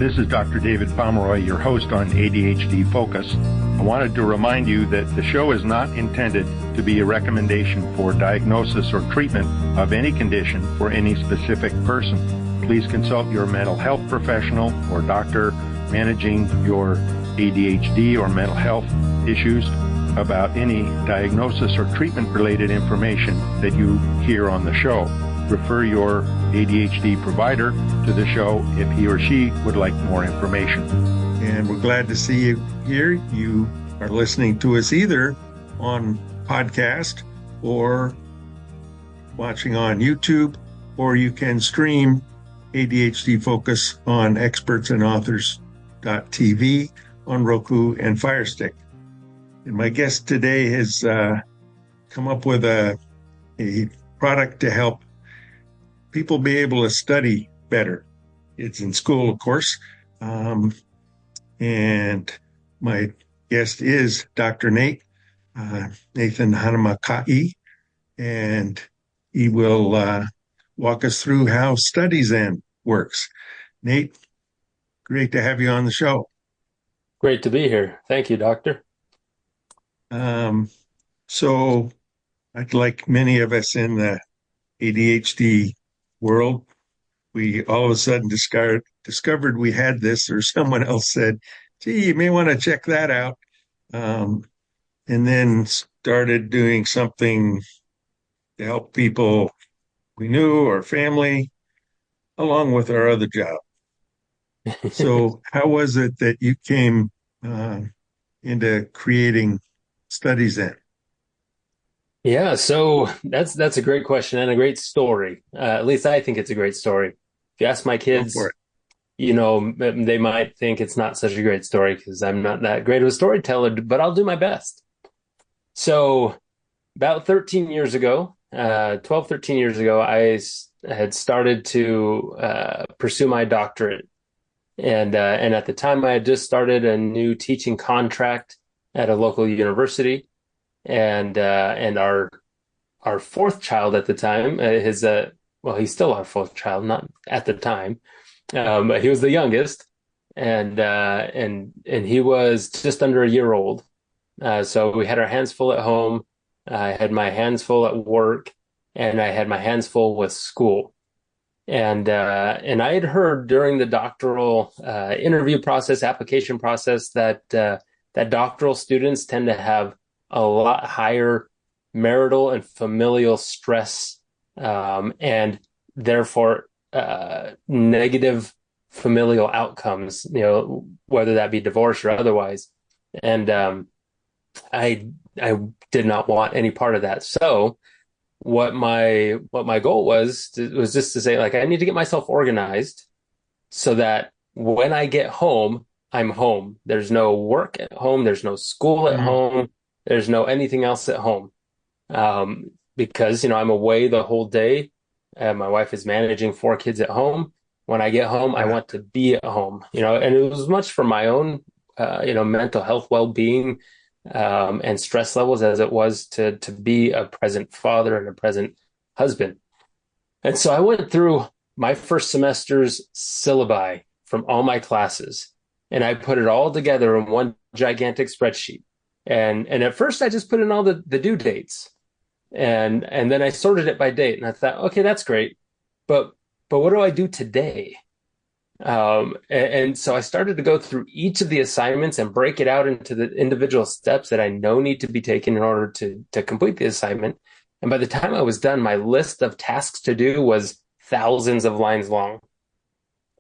This is Dr. David Pomeroy, your host on ADHD Focus. I wanted to remind you that the show is not intended to be a recommendation for diagnosis or treatment of any condition for any specific person. Please consult your mental health professional or doctor managing your ADHD or mental health issues about any diagnosis or treatment-related information that you hear on the show. Refer your ADHD provider to the show if he or she would like more information. And we're glad to see you here. You are listening to us either on podcast or watching on YouTube, or you can stream ADHD Focus on expertsandauthors.tv on Roku and Fire Stick. And my guest today has come up with a product to help people be able to study better. It's in school, of course. And my guest is Dr. Nathan Hanamakai, and he will walk us through how studyzen works. Nate, great to have you on the show. Great to be here. Thank you, Doctor. So I'd like many of us in the ADHD world, we all of a sudden discovered we had this, or someone else said, gee, you may want to check that out. And then started doing something to help people we knew or family, along with our other job. So how was it that you came into creating studyzen? Yeah, so that's a great question and a great story. At least I think it's a great story. If you ask my kids, you know, they might think it's not such a great story because I'm not that great of a storyteller, but I'll do my best. So about 13 years ago, I had started to pursue my doctorate. And at the time, I had just started a new teaching contract at a local university. And our fourth child at the time, he's still our fourth child, not at the time, but he was the youngest, and he was just under a year old. So we had our hands full at home. I had my hands full at work, and I had my hands full with school. And I had heard during the doctoral interview process, application process, that doctoral students tend to have a lot higher marital and familial stress, and therefore negative familial outcomes, you know, whether that be divorce or otherwise. And I did not want any part of that. So what my goal was just to say, like, I need to get myself organized so that when I get home, I'm home. There's no work at home. There's no school at home. There's no anything else at home, because, you know, I'm away the whole day. My wife is managing 4 kids at home. When I get home, I want to be at home, you know, and it was much for my own, mental health, well-being, and stress levels as it was to be a present father and a present husband. And so I went through my first semester's syllabi from all my classes, and I put it all together in one gigantic spreadsheet. And at first I just put in all the due dates, and then I sorted it by date, and I thought, okay, that's great. But what do I do today? And so I started to go through each of the assignments and break it out into the individual steps that I know need to be taken in order to complete the assignment. And by the time I was done, my list of tasks to do was thousands of lines long.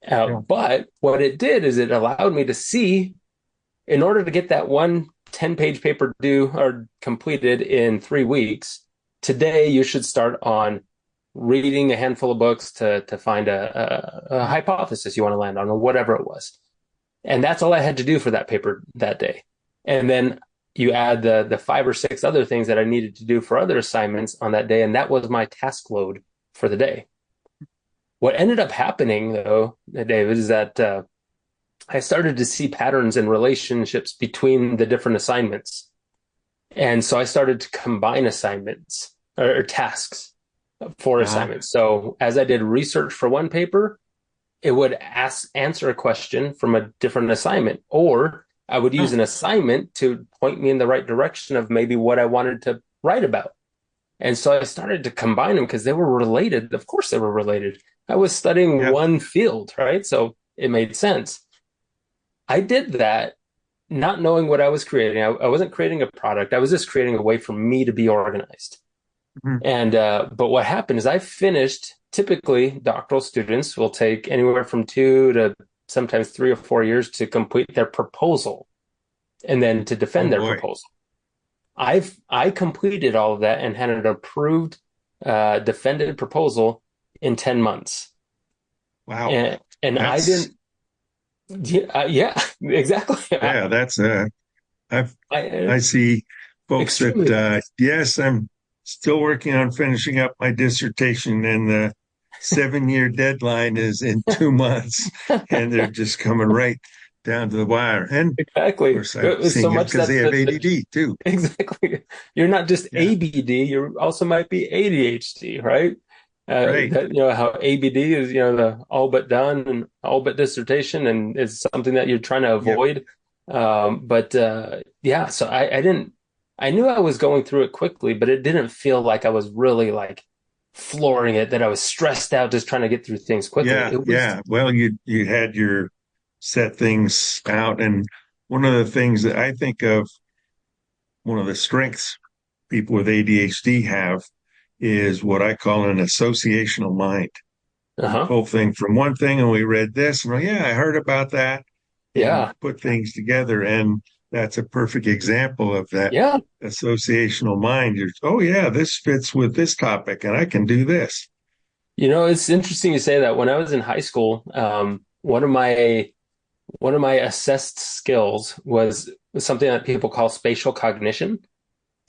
But what it did is it allowed me to see, in order to get that one 10-page paper due or completed in 3 weeks, today you should start on reading a handful of books to find a hypothesis you want to land on, or whatever it was. And that's all I had to do for that paper that day. And then you add the 5 or 6 other things that I needed to do for other assignments on that day, and that was my task load for the day. What ended up happening, though, David, is that I started to see patterns and relationships between the different assignments. And so I started to combine assignments or tasks for assignments. So as I did research for one paper, it would answer a question from a different assignment, or I would use Oh, an assignment to point me in the right direction of maybe what I wanted to write about. And so I started to combine them because they were related. Of course, they were related. I was studying yeah. one field, right? So it made sense. I did that not knowing what I was creating. I wasn't creating a product. I was just creating a way for me to be organized. Mhm. And but what happened is I finished. Typically, doctoral students will take anywhere from 2 to sometimes 3 or 4 years to complete their proposal and then to Oh defend their boy. proposal. I completed all of that and had an approved defended proposal in 10 months. Wow. And I That's didn't yeah, exactly. yeah, that's I've I I see folks that extremely yes, I'm still working on finishing up my dissertation and the 7-year deadline is in 2 months and they're just coming right down to the wire. And of exactly. course I've It's so seen it much because that they have ADD too. exactly. You're not just Yeah, ABD, you also might be ADHD, right? right. That how ABD is, the all but done and all but dissertation, and it's something that you're trying to Yep. avoid. But yeah, so I knew I was going through it quickly, but it didn't feel like I was really like flooring it, that I was stressed out just trying to get through things quickly. Yeah, It was, yeah. Well, you had your set things out, and one of the things that I think of, one of the strengths people with ADHD have is what I call an associational mind. We uh-huh. pull thing from one thing and we read this and yeah, I heard about that and Yeah, put things together. And that's a perfect example of that yeah. associational mind. You're, oh yeah, this fits with this topic and I can do this. It's interesting you say that. When I was in high school, one of my assessed skills was something that people call spatial cognition,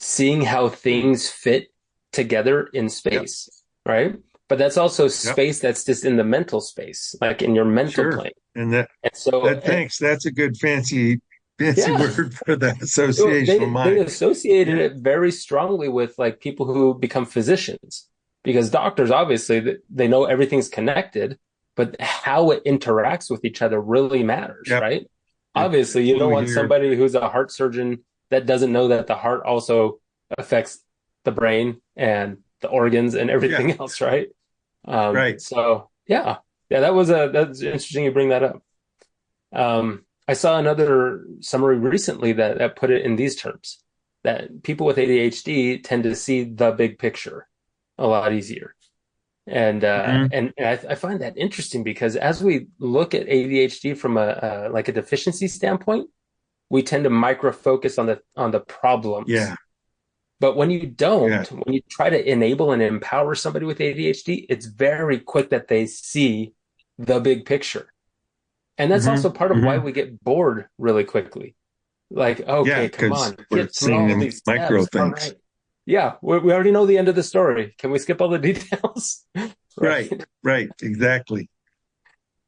seeing how things fit together in Yep. space, right? But that's also Yep. space that's just in the mental space, like in your mental Sure. plane. And that, And so, that thanks. That's a good fancy yeah, word for the Well, associational they mind. associated Yeah. it very strongly with like people who become physicians, because doctors obviously they know everything's connected, but how it interacts with each other really matters, Yep. right? I Obviously, you don't flew want here. somebody who's a heart surgeon that doesn't know that the heart also affects the brain and the organs and Yeah. everything else, right? Right. So yeah, that's interesting you bring that up. I saw another summary recently that put it in these terms, that people with ADHD tend to see the big picture a lot easier. And Mhm. I find that interesting because as we look at ADHD from a like a deficiency standpoint, we tend to micro focus on the problems. Yeah. But when you don't, Yeah. when you try to enable and empower somebody with ADHD, it's very quick that they see the big picture. And that's Hmm. also part of why Hmm. we get bored really quickly. Like, Yeah. okay, come Because on, we're get through seeing all the these micro steps. All things. right. Yeah, we already know the end of the story. Can we skip all the details? Right. Right. Right. Exactly.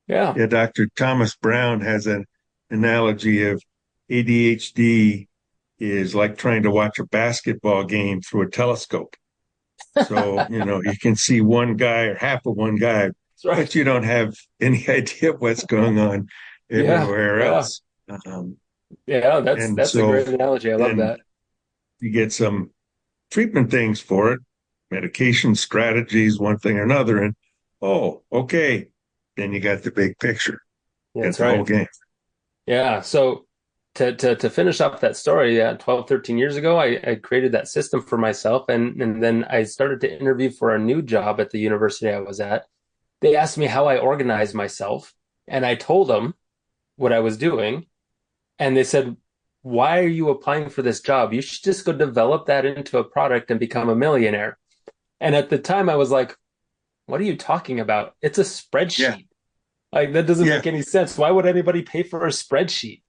Yeah. Yeah. Dr. Thomas Brown has an analogy of ADHD is like trying to watch a basketball game through a telescope. So, you can see one guy or half of one guy, That's right. but you don't have any idea what's going on Yeah. everywhere Yeah. else. Um, Yeah. That's and that's a so great analogy. I love then that. you get some treatment things for it, medication strategies, one thing or another. And oh, okay. Then you got the big picture, got That's the whole right. game. Yeah. So to finish up that story, yeah, 12, 13 years ago, I created that system for myself, and then I started to interview for a new job at the university I was at. They asked me how I organized myself, and I told them what I was doing, and they said, "Why are you applying for this job? You should just go develop that into a product and become a millionaire." And at the time, I was like, "What are you talking about? It's a Yeah. spreadsheet. Like that doesn't Yeah. make any sense. Why would anybody pay for a spreadsheet?"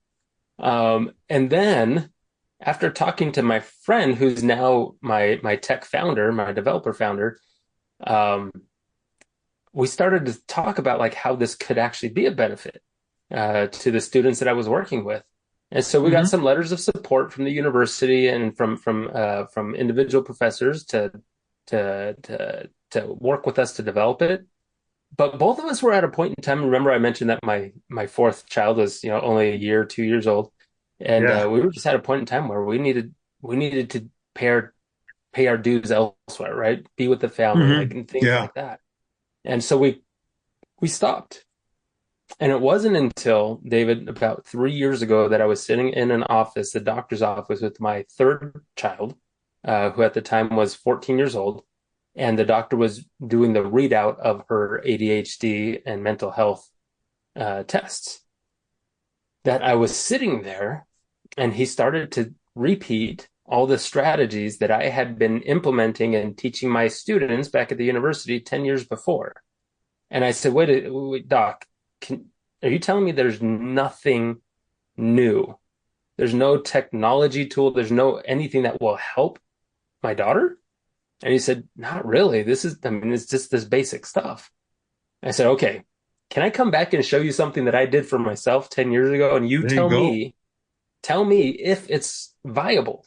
And then after talking to my friend, who's now my tech founder, my developer founder, um, we started to talk about like how this could actually be a benefit to the students that I was working with. And so we got Hmm. some letters of support from the university and from individual professors to work with us to develop it. but both of us were at a point in time. Remember, I mentioned that my fourth child was, only a year, 2 years old, and Yeah. we were just at a point in time where we needed to pay our dues elsewhere, right? Be with the family, Hmm. like and things Yeah. like that. And so we stopped. And it wasn't until, David, about 3 years ago that I was sitting in an office, the doctor's office, with my third child, who at the time was 14 years old. And the doctor was doing the readout of her ADHD and mental health tests. That I was sitting there and he started to repeat all the strategies that I had been implementing and teaching my students back at the university 10 years before. And I said, wait, Doc, are you telling me there's nothing new? There's no technology tool. There's no anything that will help my daughter? And he said, not really. It's just this basic stuff. I said, okay, can I come back and show you something that I did for myself 10 years ago? And you There you go. tell me if it's viable.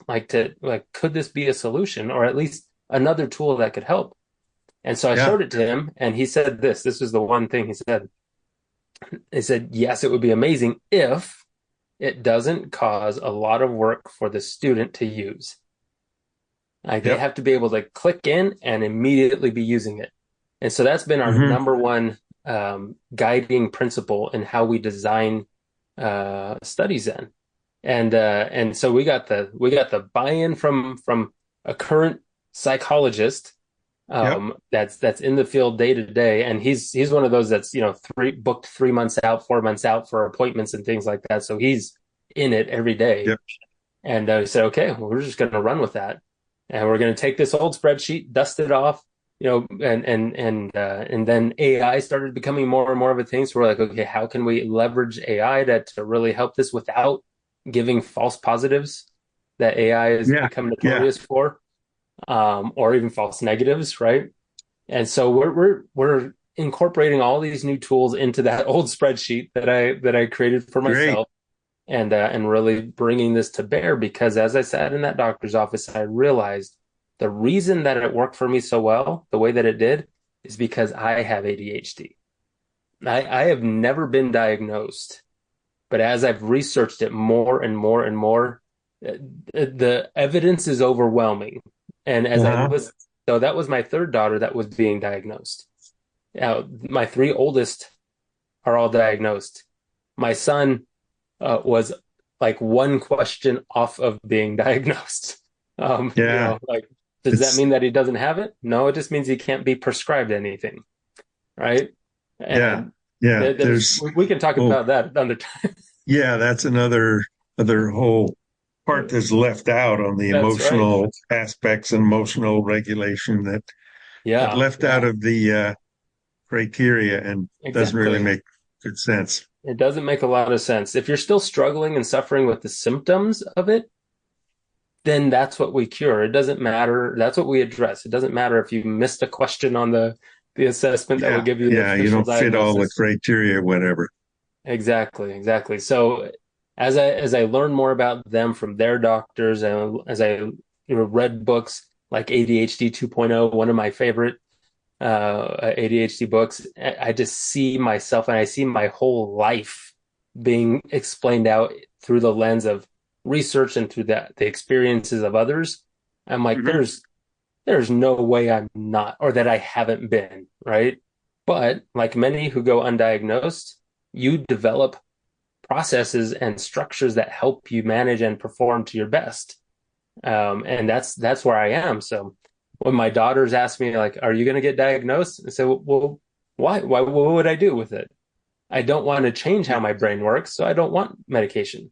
Could this be a solution or at least another tool that could help? And so I Yeah. showed it to him and he said this is the one thing he said. He said, yes, it would be amazing if it doesn't cause a lot of work for the student to use. Like they Yep. have to be able to click in and immediately be using it. And so that's been our Hmm. number one guiding principle in how we design studyzen. And so we got the buy-in from a current psychologist Yep. that's in the field day to day, and he's one of those that's booked 3 months out, 4 months out for appointments and things like that. So he's in it every day. Yep. And we said, okay, well, we're just going to run with that, and we're going to take this old spreadsheet, dust it off, and then AI started becoming more and more of a thing. So we're like, okay, how can we leverage AI to really help this without giving false positives that AI has Yeah. become Yeah. notorious for, or even false negatives, right? And so we're incorporating all these new tools into that old spreadsheet that I created for Great. myself, and really bringing this to bear because as I sat in that doctor's office, I realized the reason that it worked for me so well, the way that it did, is because I have ADHD. I have never been diagnosed, but as I've researched it more and more and more, uh, the evidence is overwhelming. And as I Uh-huh. was, so that was my third daughter that was being diagnosed. Now, my three oldest are all diagnosed. My son was like one question off of being diagnosed. Yeah. Like, does that It's mean that he doesn't have it? No, it just means he can't be prescribed anything, right? yeah. And Yeah. there's There's we can talk well, about that another time. yeah, that's another whole part that's left out on the That's right. emotional aspects and emotional regulation that Yeah, left out yeah, of the criteria and doesn't really exactly. make good sense. It doesn't make a lot of sense. If you're still struggling and suffering with the symptoms of it, then that's what we cure. It doesn't matter. That's what we address. It doesn't matter if you missed a question on the assessment that will Yeah. give you the Yeah. You official don't fit all the diagnosis. criteria, whatever. Exactly, exactly. So as I learn more about them from their doctors, and as I read books like ADHD 2.0, one of my favorite ADHD books, I just see myself and I see my whole life being explained out through the lens of research and through the experiences of others. I'm like, Hmm. there's no way I'm not, or that I haven't been, right? But like many who go undiagnosed, you develop processes and structures that help you manage and perform to your best. And that's where I am. So when my daughters ask me, like, are you going to get diagnosed? I say, well, why? Why? What would I do with it? I don't want to change how Yeah. my brain works, so I don't want medication.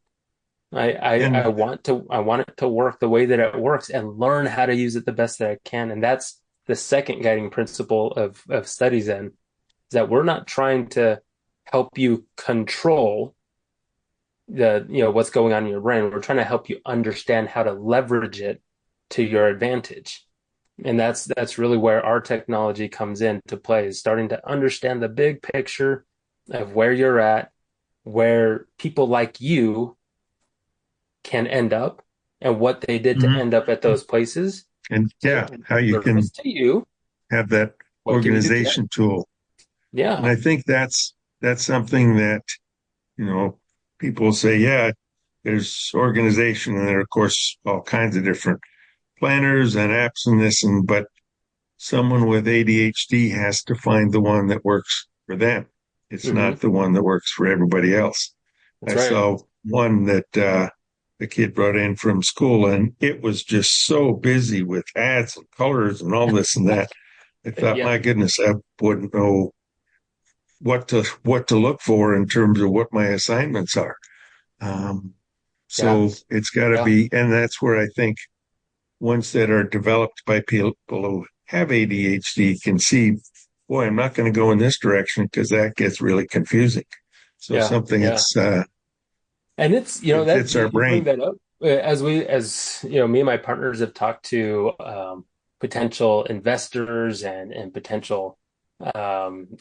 I And want it to work the way that it works and learn how to use it the best that I can. And that's the second guiding principle of studyzen, is that we're not trying to help you control what's going on in your brain. We're trying to help you understand how to leverage it to your advantage. And that's really where our technology comes into play, is starting to understand the big picture of where you're at, where people like you can end up, and what they did to mhm. end up at those places. And Say, yeah, how you can surface to you, have that what can we do together? organization tool. And Yeah. I think that's something that, you know, people say, yeah, there's organization and there are, of course, all kinds of different planners and apps and this, and but someone with ADHD has to find the one that works for them. It's Hmm. not the one that works for everybody else. That's I right. saw one that the kid brought in from school, and it was just so busy with ads and colors and all this and that. I thought, Yeah. my goodness, I wouldn't know what to look for in terms of what my assignments are. Um, Yeah. so it's got to Yeah. be, and that's where I think ones that are developed by people who have ADHD can see, boy, I'm not going to go in this direction because that gets really confusing. So Yeah. something Yeah. that's And it's, that that fits our you bring brain. that up as me and my partners have talked to potential investors and potential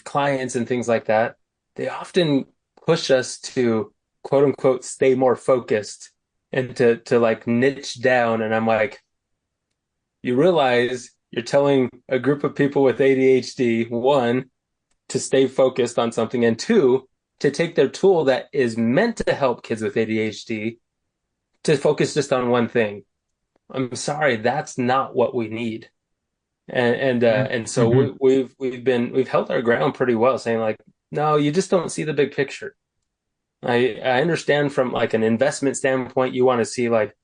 clients and things like that. They often push us to quote unquote stay more focused and to like niche down. And I'm like, you realize you're telling a group of people with ADHD, one, to stay focused on something, and two, to take their tool that is meant to help kids with ADHD to focus just on one thing. I'm sorry, that's not what we need. And so Mm-hmm. we've held our ground pretty well, saying like, no, you just don't see the big picture. I understand from like an investment standpoint, you want to see like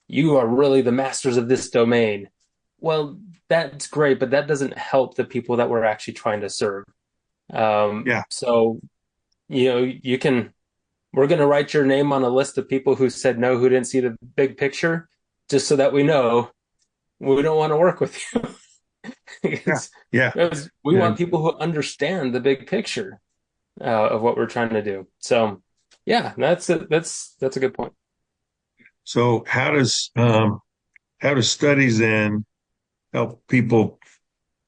you are really the masters of this domain. Well, that's great, but that doesn't help the people that we're actually trying to serve. Yeah, So you can we're going to write your name on a list of people who said no, who didn't see the big picture, just so that we know we don't want to work with you. yeah, It's, yeah. because we And want people who understand the big picture of what we're trying to do. So, yeah, that's a good point. so how does studies then help people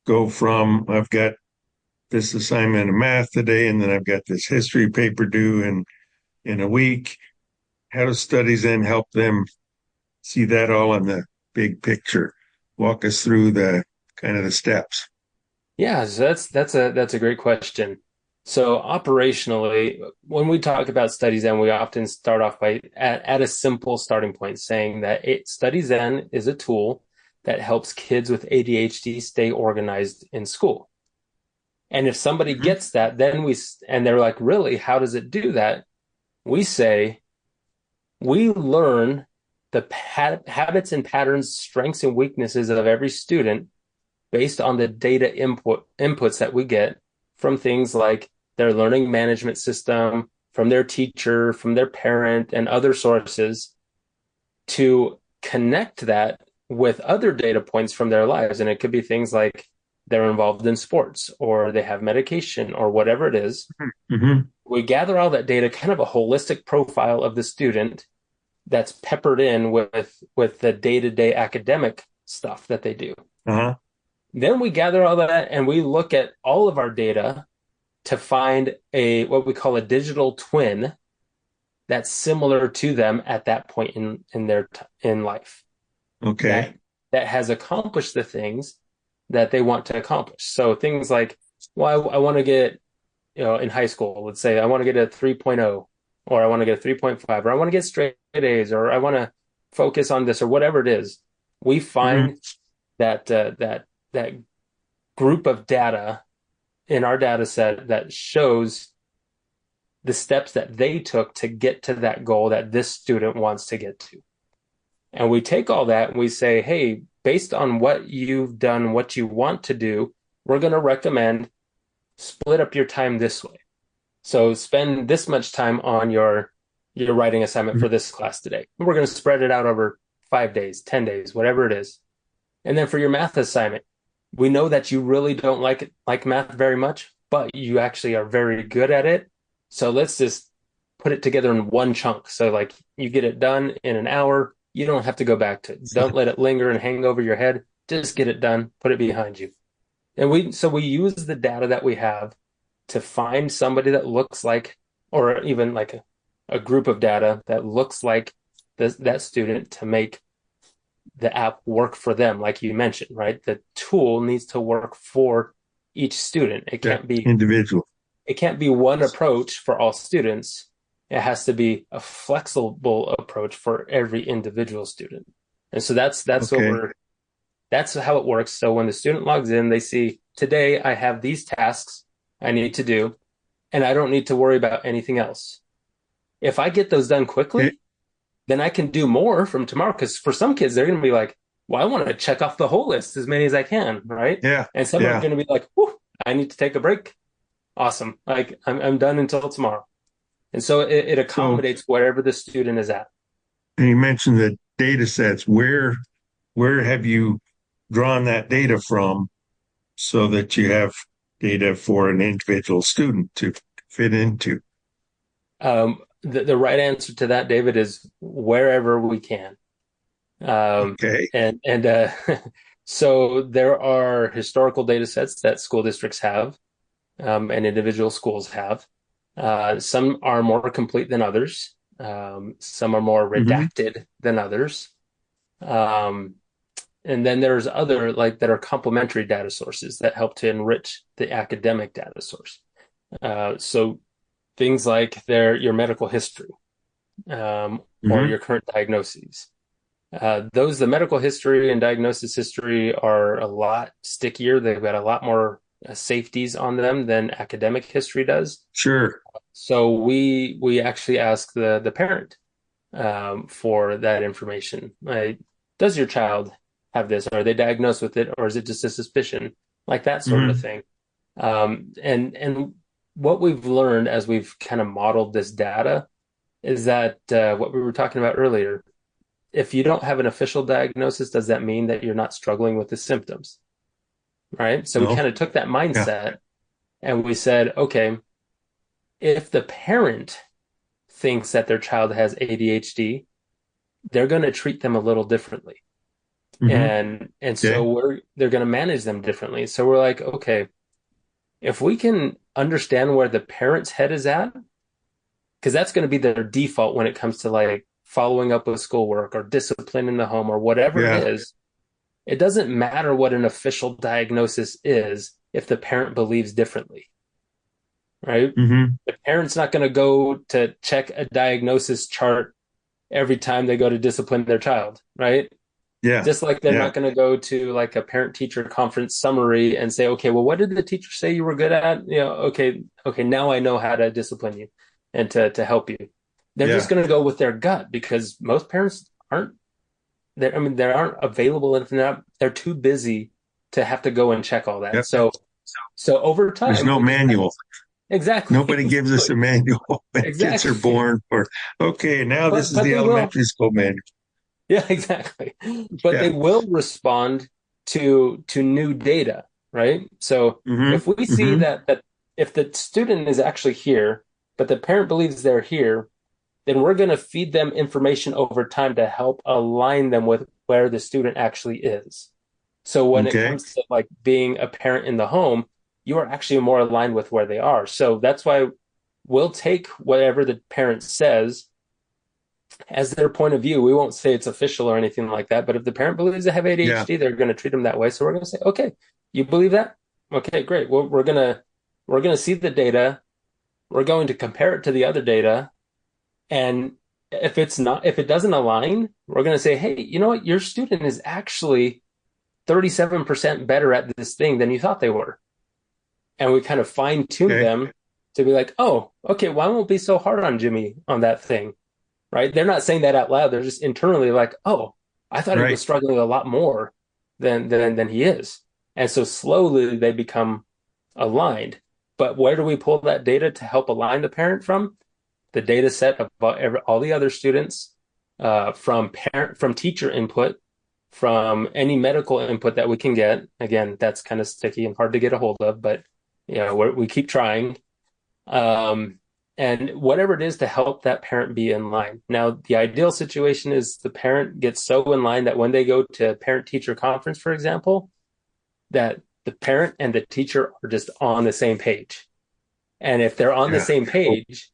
go from I've got this assignment of math today, and then I've got this history paper due in a week. How does studies then help them see that all in the big picture? Walk us through the kind of the steps. Yeah, so that's a great question. So operationally, when we talk about studyzen, we often start off by at a simple starting point, saying that studyzen is a tool that helps kids with ADHD stay organized in school. And if somebody Mm-hmm. gets that, and they're like, really, how does it do that? We say we learn the habits and patterns, strengths and weaknesses of every student based on the data inputs that we get from things like their learning management system, from their teacher, from their parent, and other sources to connect that with other data points from their lives. And it could be things like they're involved in sports or they have medication or whatever it is. Mm-hmm. We gather all that data, kind of a holistic profile of the student that's peppered in with the day-to-day academic stuff that they do. Uh-huh. Then we gather all that and we look at all of our data to find a what we call a digital twin that's similar to them at that point in their in life Okay. that that has accomplished the things that they want to accomplish. So things like, well, I want to get, in high school, let's say I want to get a 3.0 or I want to get a 3.5 or I want to get straight A's or I want to focus on this or whatever it is. We Mm-hmm. find that group of data in our data set that shows the steps that they took to get to that goal that this student wants to get to. And we take all that and we say, hey, based on what you've done, what you want to do, we're going to recommend split up your time this way. So spend this much time on your writing assignment for this class today. We're going to spread it out over 5 days, 10 days, whatever it is. And then for your math assignment, we know that you really don't like math very much, but you actually are very good at it. So let's just put it together in one chunk. So like you get it done in an hour. You don't have to go back to it. Don't let it linger and hang over your head. Just get it done, put it behind you. And we use the data that we have to find somebody that looks like, or even like a group of data that looks like that student to make the app work for them, like you mentioned, right? The tool needs to work for each student. It Yeah. can't be Individual. it can't be one approach for all students. It has to be a flexible approach for every individual student. And so that's Okay. that's how it works. So when the student logs in, they see today I have these tasks I need to do, and I don't need to worry about anything else. If I get those done Okay. quickly, then I can do more from tomorrow. Because for some kids, they're going to be like, well, I want to check off the whole list as many as I can, right? Yeah. And some are Yeah. going to be like, whew, I need to take a break. Awesome. Like I'm done until tomorrow. And so it So, accommodates wherever the student is at. and you mentioned the data sets. Where have you drawn that data from so that you have data for an individual student to fit into? The right answer to that, David, is wherever we can. Okay. And so there are historical data sets that school districts have, and individual schools have. Some are more complete than others. Some are more Hmm. redacted than others. Um, and then there's other like that are complementary data sources that help to enrich the academic data source. So things like your medical history, or Hmm. your current diagnoses. The medical history and diagnosis history are a lot stickier. They've got a lot more safeties on them than academic history does. Sure. So we actually ask the parent, for that information. Does your child have this? Are they diagnosed with it, or is it just a suspicion? Like that sort of Hmm. thing. And what we've learned as we've kind of modeled this data is that, what we were talking about earlier, if you don't have an official diagnosis, does that mean that you're not struggling with the symptoms? Right? So we No. kind of took that Yeah. mindset and we said, okay, if the parent thinks that their child has ADHD, they're going to treat them a little differently. Hmm. And so Okay. they're going to manage them differently. So we're like, okay, if we can understand where the parent's head is at, because that's going to be their default when it comes to like following up with schoolwork or discipline in the home or whatever it Yeah. is. It doesn't matter what an official diagnosis is if the parent believes differently, right? Hmm. The parent's not going to go to check a diagnosis chart every time they go to discipline their child, right? Yeah. Just like they're Yeah. not going to go to like a parent teacher conference summary and say, okay, well, what did the teacher say you were good at? Okay, now I know how to discipline you and to help you. They're just Yeah. going to go with their gut because most parents aren't there. I mean, they aren't available and they're too busy to have to go and check all that. Yep. So over There's time, no we just manual. exactly, Nobody gives us a manual when kids are exactly, born for, okay, now this is but the they will. elementary school manual. Yeah, exactly. But they Yeah. will respond to new data, right? So Hmm. if we see Hmm. that if the student is actually here, but the parent believes they're here, then we're going to feed them information over time to help align them with where the student actually is. So when it Okay. comes to like being a parent in the home, you are actually more aligned with where they are. So that's why we'll take whatever the parent says as their point of view. We won't say it's official or anything like that. But if the parent believes they have Yeah. ADHD, they're going to treat them that way. So we're going to say, okay, you believe that? Okay, great. Well, we're gonna see the data. We're going to compare it to the other data, and if it doesn't align, we're going to say, hey, you know what? Your student is actually 37% better at this thing than you thought they were. And we kind of fine tune Okay. them to be like, oh, okay, well, I won't be so hard on Jimmy on that thing, right? They're not saying that out loud. They're just internally like, oh, I thought he was Right. struggling a lot more than he is. And so slowly they become aligned. But where do we pull that data to help align the parent from? The data set of all the other students, from teacher input, from any medical input that we can get. Again, that's kind of sticky and hard to get a hold of, but we keep trying. Um, and whatever it is to help that parent be in line. Now, the ideal situation is the parent gets so in line that when they go to parent teacher conference, for example, that the parent and the teacher are just on the same page. And if they're on the Yeah. same page,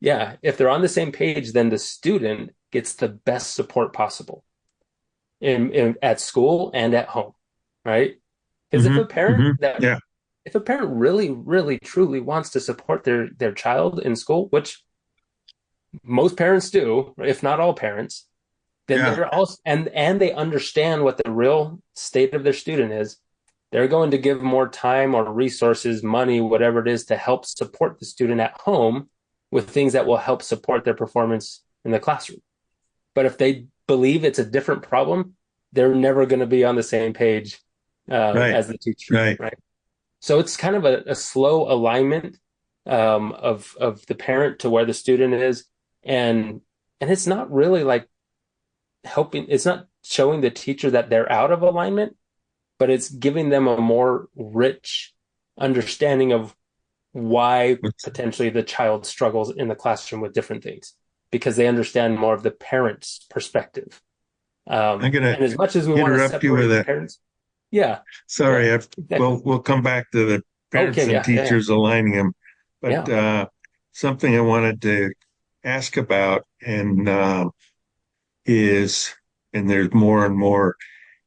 yeah, if they're on the same page, then the student gets the best support possible in at school and at home, right? Because Hmm. Hmm. Yeah. if a parent really, really, truly wants to support their child in school, which most parents do, if not all parents, then Yeah. they're also and they understand what the real state of their student is. They're going to give more time or resources, money, whatever it is, to help support the student at home with things that will help support their performance in the classroom. But if they believe it's a different problem, they're never going to be on the same page Right. as the teacher, Right. right? So it's kind of a slow alignment of the parent to where the student is, and it's not really like helping. It's not showing the teacher that they're out of alignment, but it's giving them a more rich understanding of why potentially the child struggles in the classroom with different things because they understand more of the parent's perspective. I'm going And to as much as we want to interrupt you with separate a parents, yeah, yeah, sorry. exactly. We'll come back to the parents Okay, and yeah, yeah, teachers aligning them, but yeah. something I wanted to ask about and is, and there's more and more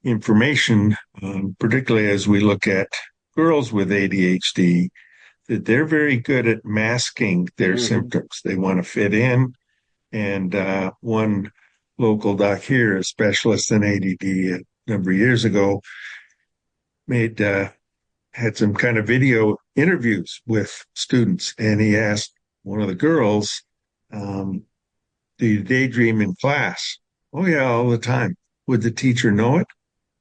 information, particularly as we look at girls with ADHD, that they're very good at masking their Hmm. symptoms. They want to fit in. And one local doc here, a specialist in ADD a number of years ago, made had some kind of video interviews with students, and he asked one of the girls, um, "Do you daydream in class?" "Oh yeah, all the time." "Would the teacher know it?"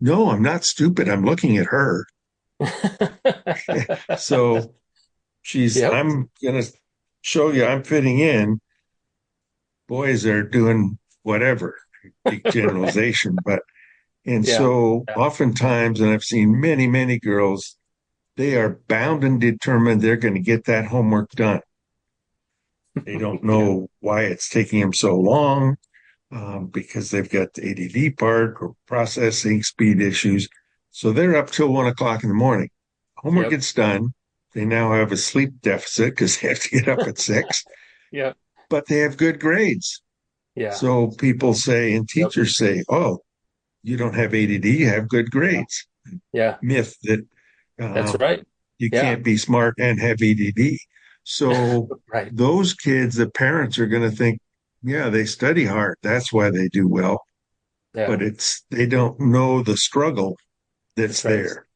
"No, I'm not stupid. I'm looking at her." So Yep. I'm going to show you I'm fitting in. Boys are doing whatever, big Right. generalization, but, and Yeah. so Yeah. oftentimes, and I've seen many, many girls, they are bound and determined they're going to get that homework done. They don't Yeah. know why it's taking them so long, because they've got the ADD part or processing speed issues. So they're up till 1 o'clock in the morning. Homework Yep. gets done. They now have a sleep deficit because they have to get up at 6, Yep. but they have good grades. Yeah. So people say, and Yep. teachers say, "Oh, you don't have ADD, you have good Yeah. grades." Yeah. Myth that That's uh, right. you Yeah. can't be smart and have ADD. So Right. those kids, the parents are going to think, yeah, they study hard. That's why they do well. Yeah. But it's, they don't know the struggle that's That's right. there.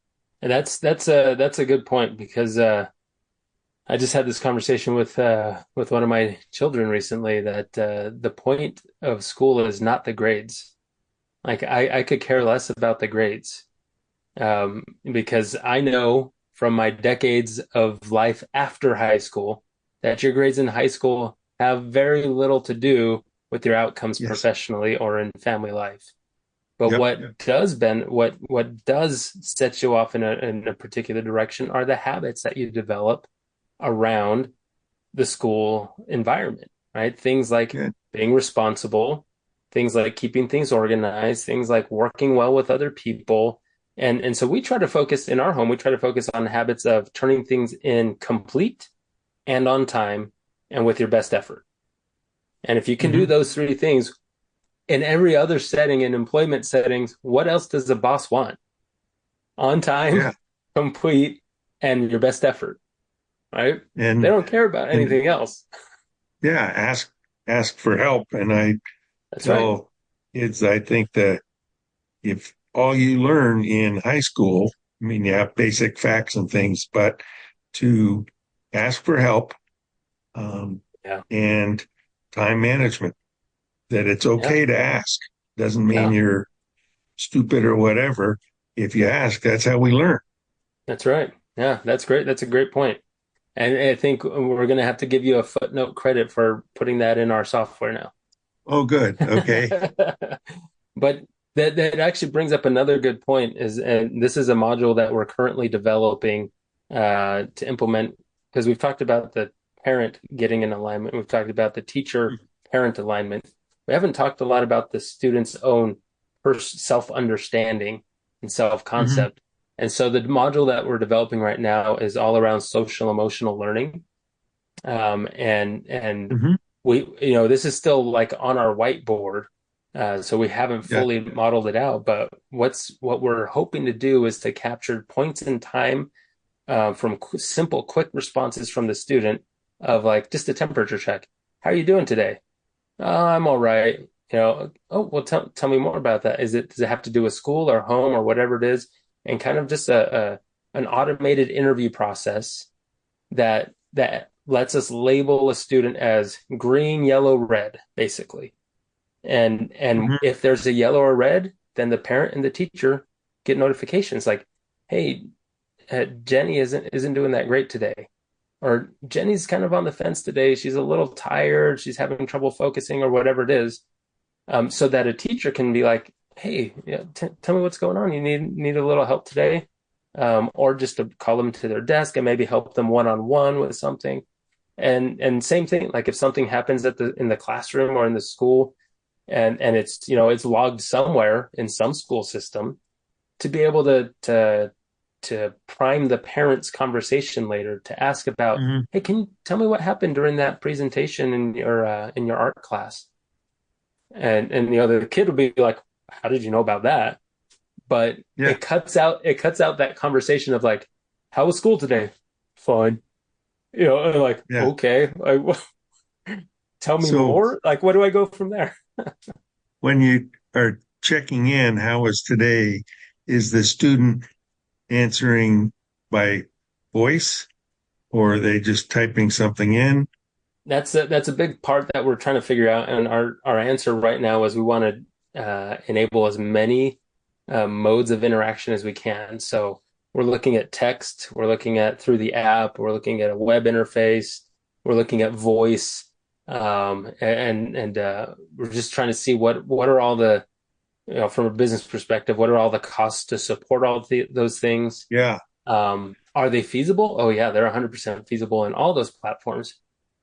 And that's a good point because I just had this conversation with one of my children recently that the point of school is not the grades. Like I could care less about the grades because I know from my decades of life after high school that your grades in high school have very little to do with your outcomes Yes. professionally or in family life. But Yep. what does set you off in a particular direction are the habits that you develop around the school environment, right? Things like Good. being responsible, things like keeping things organized, things like working well with other people. And so we try to focus in our home, we try to focus on habits of turning things in complete and on time and with your best effort. And if you can do Mm-hmm. those three things in every other setting in employment settings, what else does the boss want? On time, Yeah. complete, and your best effort, right? They And, don't care about and anything else. yeah, ask for help. And I That's right. tell kids, I think that if all you learn in high school, I mean, you have basic facts and things, but to ask for help, um, Yeah. and time management, that it's Yeah. okay to ask. Doesn't mean Yeah. you're stupid or whatever. If you ask, that's how we learn. That's right. Yeah, that's great. That's a great point. And I think we're going to have to give you a footnote credit for putting that in our software now. Oh, good. Okay. But that actually brings up another good point is, and this is a module that we're currently developing to implement because we've talked about the parent getting in alignment. We've talked about the teacher parent alignment. We haven't talked a lot about the student's own self-understanding and Mm-hmm. self-concept. And so the module that we're developing right now is all around social emotional learning. And Mm-hmm. we, this is still like on our whiteboard. So we haven't Yeah. fully modeled it out, but what we're hoping to do is to capture points in time from simple, quick responses from the student of like just a temperature check. How are you doing today? I'm all right. Oh, well, tell me more about that. Does it have to do with school or home or whatever it is? And kind of just an automated interview process that lets us label a student as green, yellow, red, basically. And Mhm. if there's a yellow or red, then the parent and the teacher get notifications like, "Hey, Jenny isn't doing that great today," or "Jenny's kind of on the fence today. She's a little tired. She's having trouble focusing," or whatever it is. So that a teacher can be like, "Hey, yeah, tell me what's going on. You need a little help today," or just to call them to their desk and maybe help them one on one with something. And same thing, like if something happens in the classroom or in the school, and it's logged somewhere in some school system, to be able to prime the parents' conversation later to ask about, Mhm. "Hey, can you tell me what happened during that presentation in your art class?" And the kid will be like, "How did you know about that?" But Yeah. it cuts out that conversation of like, "How was school today?" "Fine." And like, Yeah. okay, like, tell me So more. Like, where do I go from there? when you are checking in, how was today? Is the student answering by voice or are they just typing something in? That's a big part that we're trying to figure out, and our answer right now is we want to enable as many modes of interaction as we can. So we're looking at text, we're looking at through the app, we're looking at a web interface, we're looking at voice, and we're just trying to see what are all the, from a business perspective, what are all the costs to support those things? Yeah. Are they feasible? Oh yeah, they're 100% feasible in all those platforms.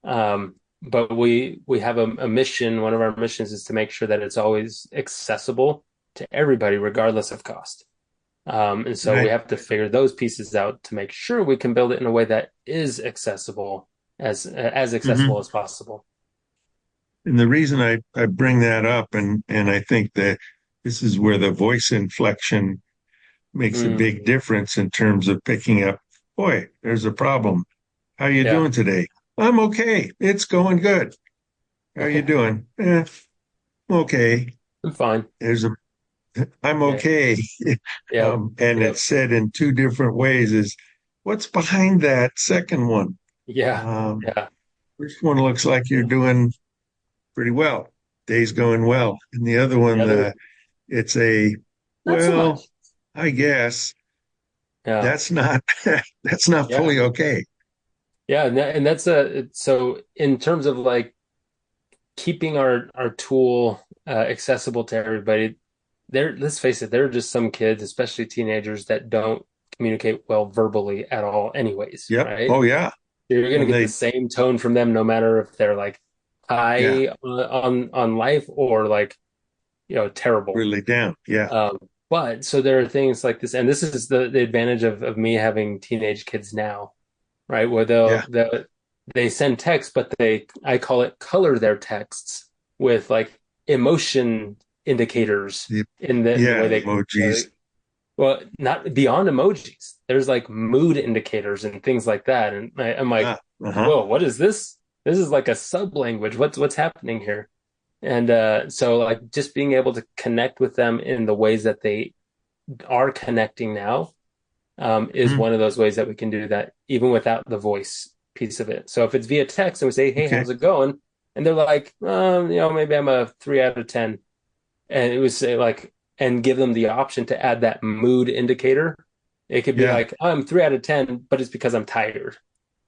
But we have a mission. One of our missions is to make sure that it's always accessible to everybody, regardless of cost. And so we Right. have to figure those pieces out to make sure we can build it in a way that is accessible, as accessible Hmm. as possible. And the reason I bring that up, and I think that this is where the voice inflection makes a Mm, big difference in terms of picking up, boy, there's a problem. How you yeah, doing today? I'm okay. It's going good. How you doing? Okay. I'm fine. There's a I'm Yeah, okay. yep, And yep, it's said in two different ways is what's behind that second one? yeah, Um, yeah, first one looks like you're doing pretty well. Day's going well. And the other the one, other, it's a, not so well, much. I guess Yeah, that's not that's not yeah, fully okay. yeah, and that's so in terms of like keeping our tool accessible to everybody. Let's face it, there are just some kids, especially teenagers, that don't communicate well verbally at all, anyways, Yep. right? Oh yeah. You're gonna And get the they, same tone from them, no matter if they're like yeah, high on life or like terrible. really down. Yeah. Um, but so there are things like this, and this is the advantage of me having teenage kids now, right? Where Yeah. they send text, but I call it color their texts with like emotion indicators The, in the yeah. way they Emojis. well, not beyond emojis. There's like mood indicators and things like that. And I'm like, Ah, uh-huh. whoa, what is this? This is like a sub language. What's happening here? And so like just being able to connect with them in the ways that they are connecting now, is Mhm. one of those ways that we can do that even without the voice piece of it. So if it's via text and we say, "Hey, Okay. how's it going?" And they're like, maybe I'm a 3 out of 10," and it was say like, and give them the option to add that mood indicator. It could be Yeah. like, I'm 3 out of 10, but it's because I'm tired,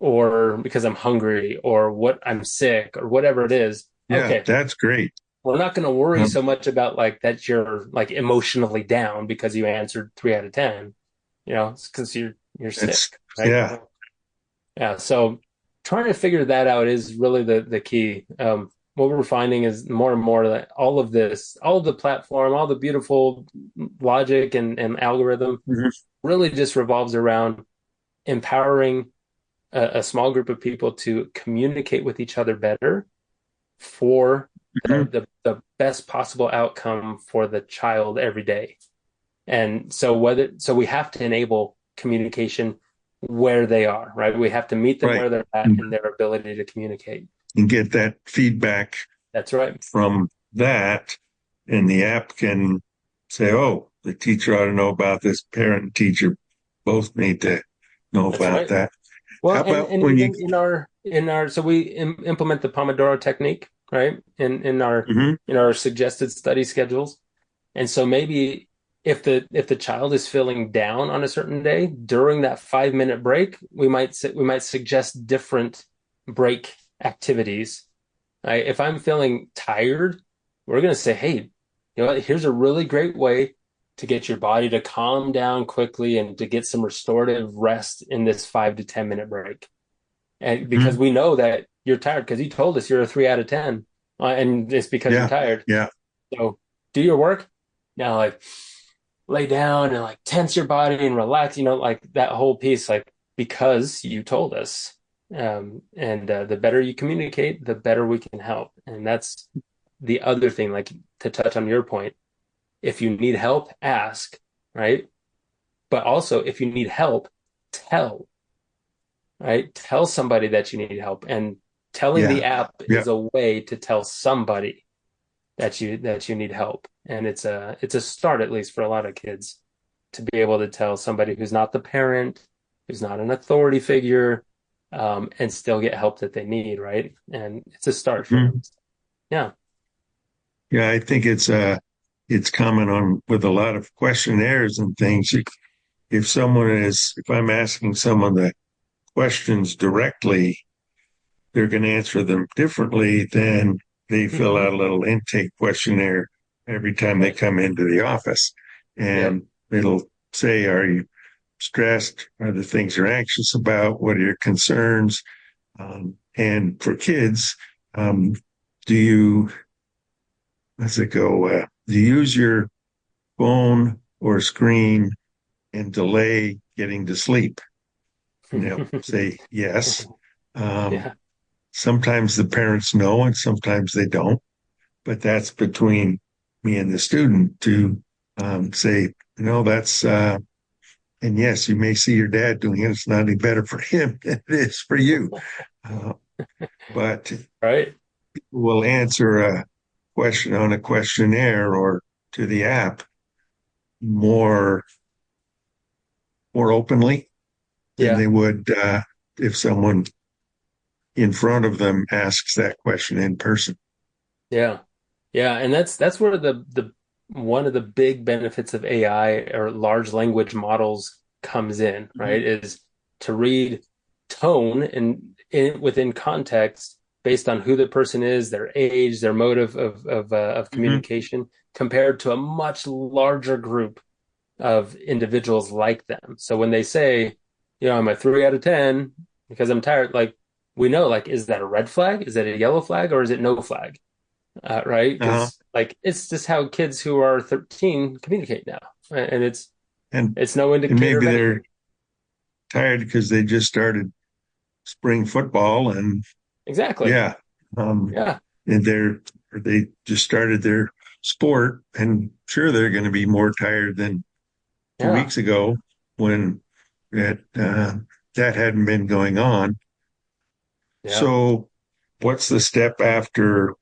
or because I'm hungry, or what I'm sick, or whatever it is. Yeah. Okay, That's great. we're not going to worry Um, so much about like that you're like emotionally down because you answered 3 out of 10. It's because you're sick, that's, right? yeah. Yeah. So trying to figure that out is really the key. What we're finding is more and more that all of this, all of the platform, all the beautiful logic and algorithm Mhm. really just revolves around empowering a small group of people to communicate with each other better for Mhm. the best possible outcome for the child every day. And so we have to enable communication where they are, right? We have to meet them Right. where they're at and their ability to communicate. And get that feedback That's right. from that. And the app can say, oh, the teacher ought to know about this. Parent and teacher both need to know That's about right. that. Well, How and about and when you, even in our so we implement the Pomodoro technique, right? Mhm. In our suggested study schedules. And so maybe if the child is feeling down on a certain day during that 5 minute break, we might suggest different break activities. Right? If I'm feeling tired, we're going to say, hey, you know what? Here's a really great way to get your body to calm down quickly and to get some restorative rest in this 5 to 10 minute break. And because Mhm. we know that you're tired, because you told us you're a 3 out of 10, and it's because you're Yeah, tired. yeah, So do your work. Now, like lay down and like tense your body and relax, like that whole piece, like because you told us. And the better you communicate, the better we can help. And that's the other thing, like to touch on your point. If you need help, ask, right? But also, if you need help, tell, right? Tell somebody that you need help. And telling yeah, the app yeah. is a way to tell somebody that you need help. And it's a start, at least for a lot of kids, to be able to tell somebody who's not the parent, who's not an authority figure, and still get help that they need, right? And it's a start for them. Mhm. Yeah. Yeah, I think it's common on with a lot of questionnaires and things. If I'm asking someone the questions directly, they're going to answer them differently than they fill Hmm. out a little intake questionnaire every time they Right. come into the office. Yep. And it'll say, are you stressed? Are there things you're anxious about? What are your concerns? And for kids, um, do you, let's it go, do you use your phone or screen and delay getting to sleep? And they'll say yes. Um, Yeah. Sometimes the parents know and sometimes they don't, but that's between me and the student to say, no, and yes, you may see your dad doing it. It's not any better for him than it is for you. Uh, but Right. we'll answer a question on a questionnaire or to the app more more openly than Yeah. they would if someone in front of them asks that question in person. Yeah. Yeah. And that's where the one of the big benefits of AI or large language models comes in, right? Mhm. Is to read tone and within context based on who the person is, their age, their mode of Mhm. communication, compared to a much larger group of individuals like them. So when they say, I'm a 3 out of 10 because I'm tired, like we know, like, is that a red flag? Is that a yellow flag? Or is it no flag? Right? Uh-huh. Because like it's just how kids who are 13 communicate now, right? And it's And it's no and indicator maybe of they're anything. tired because they just started spring football and Exactly. yeah, um, Yeah. and they just started their sport and sure they're going to be more tired than two Yeah. weeks ago when that hadn't been going on. Yeah. So what's the step after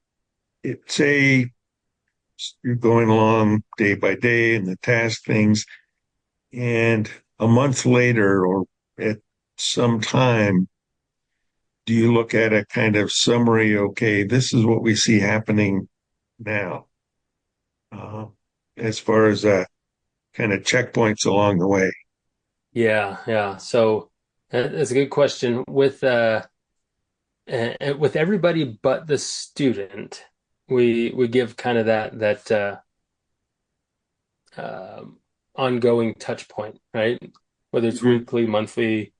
it? Say you're going along day by day and the task things, and a month later or at some time, do you look at a kind of summary? Okay, this is what we see happening now, uh, as far as kind of checkpoints along the way. Yeah. Yeah. So that's a good question. With everybody but the student, we give kind of that um, ongoing touch point, right? Whether it's Mhm. weekly, monthly,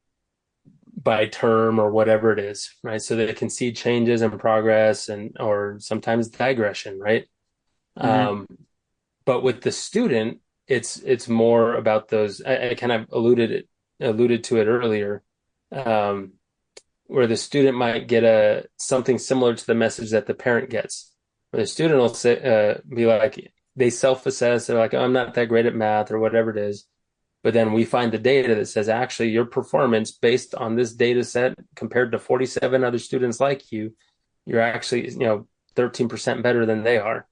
by term, or whatever it is, right? So they can see changes and progress and or sometimes digression, right? Mhm. Um, but with the student, it's more about those. I kind of alluded to it earlier, um, where the student might get a something similar to the message that the parent gets. Where the student will say, be like, they self-assess, they're like, oh, I'm not that great at math or whatever it is. But then we find the data that says actually your performance based on this data set compared to 47 other students like you, you're actually, 13% better than they are.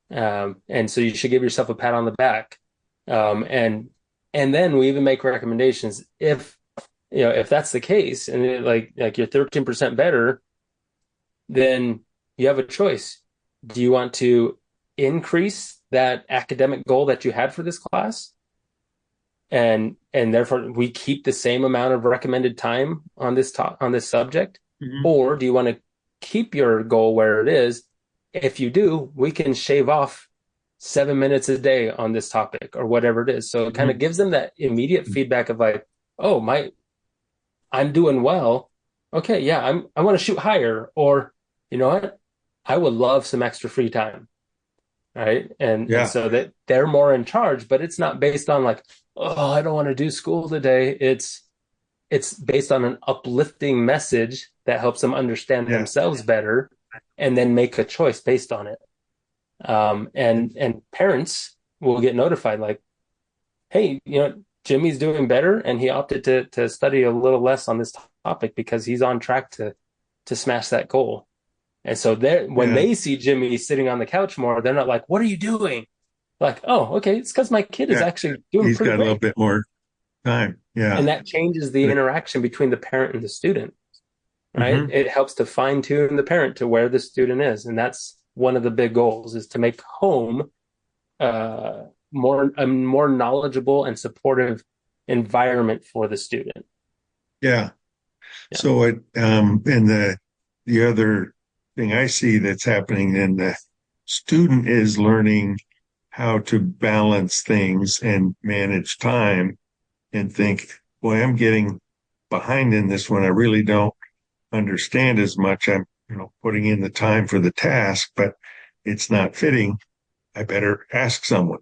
And so you should give yourself a pat on the back. And then we even make recommendations if that's the case and like you're 13% better, then you have a choice. Do you want to increase that academic goal that you had for this class? And therefore we keep the same amount of recommended time on this subject? Mm-hmm. Or do you want to keep your goal where it is? If you do, we can shave off 7 minutes a day on this topic or whatever it is. So it kind of gives them that immediate feedback of like, oh, I'm doing well. Okay, yeah, I want to shoot higher, or you know what? I would love some extra free time. Right. And so that they're more in charge, but it's not based on like, oh, I don't want to do school today. It's based on an uplifting message that helps them understand themselves better and then make a choice based on it. And parents will get notified like, hey, Jimmy's doing better and he opted to study a little less on this topic because he's on track to smash that goal. And so when they see Jimmy sitting on the couch more, they're not like, what are you doing? Like, oh, okay, it's because my kid is actually doing he's pretty got great. A little bit more time. Yeah. And that changes the interaction between the parent and the student, right? Mm-hmm. It helps to fine tune the parent to where the student is. And that's one of the big goals, is to make home a more knowledgeable and supportive environment for the student. Yeah. So and the other thing I see that's happening, then the student is learning how to balance things and manage time and think, boy, I'm getting behind in this one. I really don't understand as much. I'm, putting in the time for the task, but it's not fitting. I better ask someone.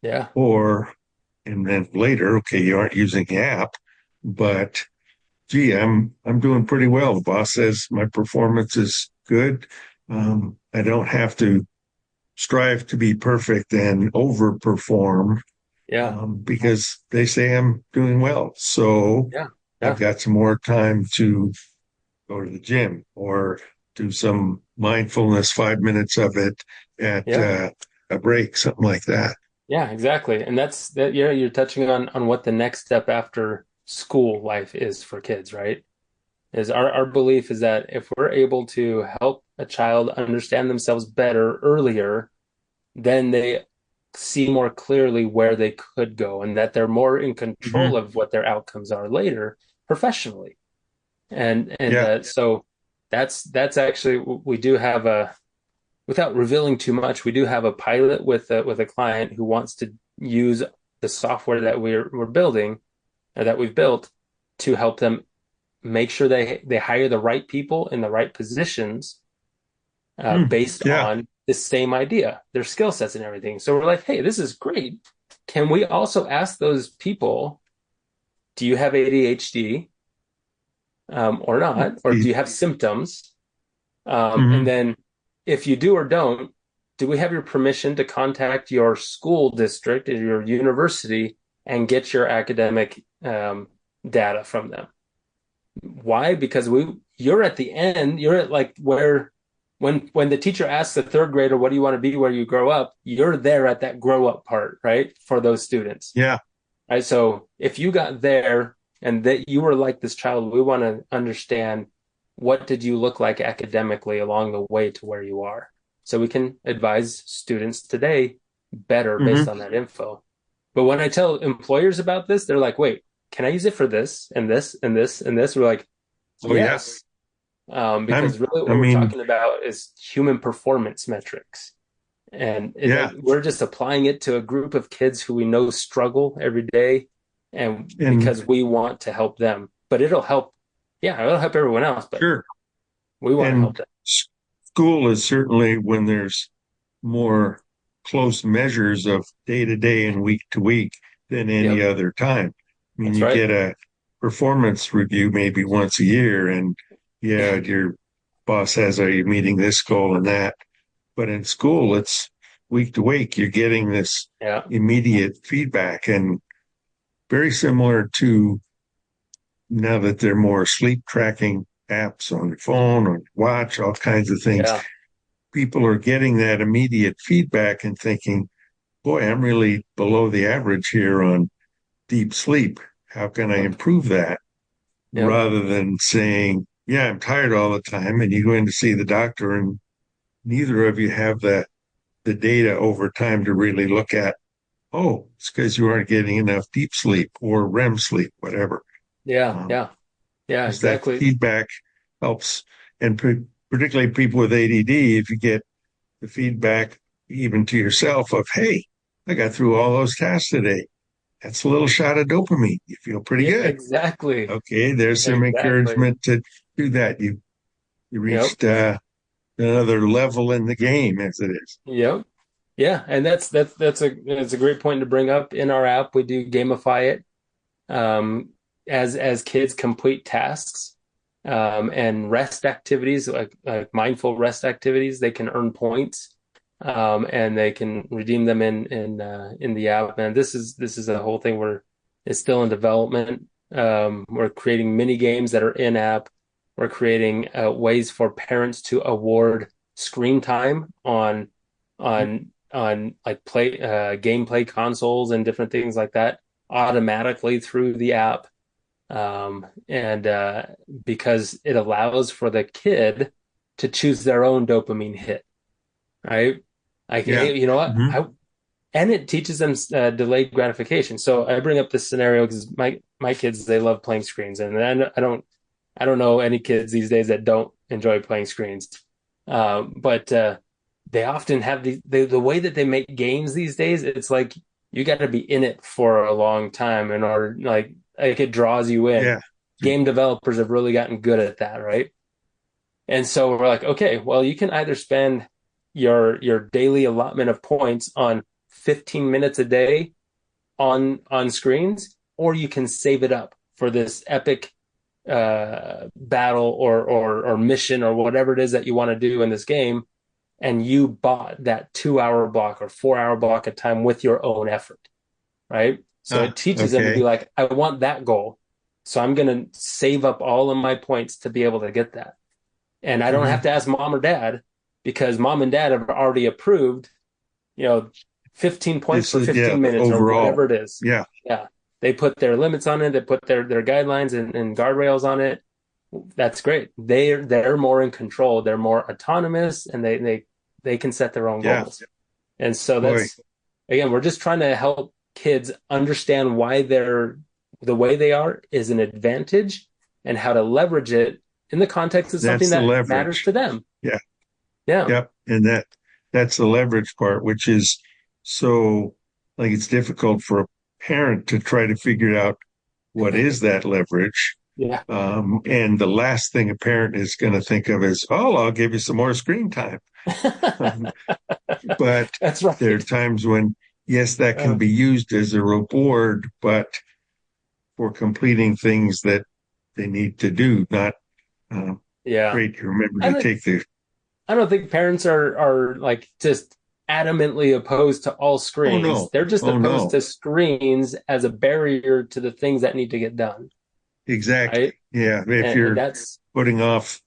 Yeah. And then later, okay, you aren't using the app, but gee, I'm doing pretty well. The boss says my performance is good. I don't have to strive to be perfect and overperform. Because they say I'm doing well. So I've got some more time to go to the gym or do some mindfulness, 5 minutes of it at a break, something like that. Yeah, exactly. And that's that. You're touching on what the next step after school life is for kids, right? Is our belief is that if we're able to help a child understand themselves better earlier, then they see more clearly where they could go and that they're more in control of what their outcomes are later professionally. And so that's actually, we do have without revealing too much, we do have a pilot with a client who wants to use the software that we're building or that we've built to help them make sure they hire the right people in the right positions based on the same idea, their skill sets and everything. So we're like, hey, this is great. Can we also ask those people, do you have ADHD or not? Or do you have symptoms? And then if you do or don't, do we have your permission to contact your school district or your university and get your academic data from them? Why? Because you're at the end, you're at like where when the teacher asks the third grader, what do you want to be where you grow up? You're there at that grow up part, right? For those students. Yeah. Right. So if you got there and that you were like this child, we want to understand, what did you look like academically along the way to where you are? So we can advise students today better based on that info. But when I tell employers about this, they're like, wait, can I use it for this and this and this and this? We're like, yes. Because really what we're talking about is human performance metrics. And we're just applying it to a group of kids who we know struggle every day. And because we want to help them. But it'll help. Yeah, it'll help everyone else. But we want to help them. School is certainly when there's more close measures of day to day and week to week than any other time. I mean, you get a performance review maybe once a year, and your boss says, are you meeting this goal and that? But in school, it's week to week. You're getting this immediate feedback. And very similar to now that there are more sleep tracking apps on your phone or watch, all kinds of things. Yeah. People are getting that immediate feedback and thinking, boy, I'm really below the average here on deep sleep. How can I Yep. improve that? Yep. Rather than saying, yeah, I'm tired all the time, and you go in to see the doctor, and neither of you have the data over time to really look at, oh, it's because you aren't getting enough deep sleep or REM sleep, whatever. Yeah. Um, Yeah. Yeah. because that Exactly. feedback helps. And particularly people with ADD, if you get the feedback even to yourself of, hey, I got through all those tasks today. That's a little shot of dopamine. You feel pretty Yeah. good. Exactly. Okay, there's some Exactly. encouragement to do that. You Yep. reached another level in the game, as it is. Yep. Yeah. And that's a great point to bring up. In our app, we do gamify it. As kids complete tasks and rest activities like mindful rest activities, they can earn points and they can redeem them in the app. And this is a whole thing where it's still in development. We're creating mini games that are in app. We're creating ways for parents to award screen time on like play gameplay consoles and different things like that automatically through the app. And because it allows for the kid to choose their own dopamine hit, right? Like, Yeah. hey, you know what? Mm-hmm. And it teaches them delayed gratification. So I bring up this scenario because my kids, they love playing screens, and I don't know any kids these days that don't enjoy playing screens. But they often have the way that they make games these days. It's like you got to be in it for a long time in order, like it draws you in. Yeah. Game developers have really gotten good at that, right? And so we're like, okay, well, you can either spend your daily allotment of points on 15 minutes a day on screens, or you can save it up for this epic battle or mission or whatever it is that you want to do in this game, and you bought that 2 hour block or 4 hour block of time with your own effort, right? So it teaches them to be Okay. like, I want that goal. So I'm going to save up all of my points to be able to get that. And I don't have Mm-hmm. to ask mom or dad because mom and dad have already approved, you know, 15 points This for is, yeah, 15 minutes or overall. whatever it is. Yeah. Yeah. They put their limits on it. They put their guidelines and guardrails on it. That's great. They're more in control. They're more autonomous and they can set their own Yeah. goals. And so Boy, that's, again, we're just trying to help kids understand why they're the way they are is an advantage and how to leverage it in the context of something that's the that matters leverage. to them. Yeah. Yeah. Yep. And that's the leverage part, which is so like it's difficult for a parent to try to figure out what is that leverage. Yeah. And the last thing a parent is going to think of is, oh, I'll give you some more screen time. Um, but That's there are right. times when, yes, that can be used as a reward, but for completing things that they need to do, not Yeah. great. You remember I to don't take the, I don't think parents are like just adamantly opposed to all oh, screens. no, They're just oh, opposed no, to screens as a barrier to the things that need to get done, exactly. right? Yeah. If And you're that's putting off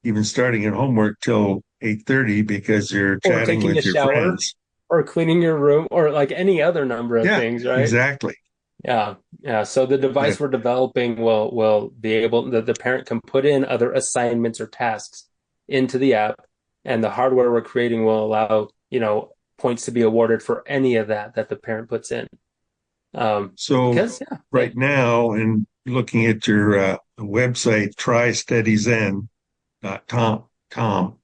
even starting at homework till 8:30 because you're or chatting taking a with your shower friends. or cleaning your room or like any other number of Yeah, things, right? exactly. Yeah. Yeah. So the device But we're developing will be able the parent can put in other assignments or tasks into the app, and the hardware we're creating will allow, points to be awarded for any of that the parent puts in. so Because yeah, right now, and looking at your website, trystudyzen.com,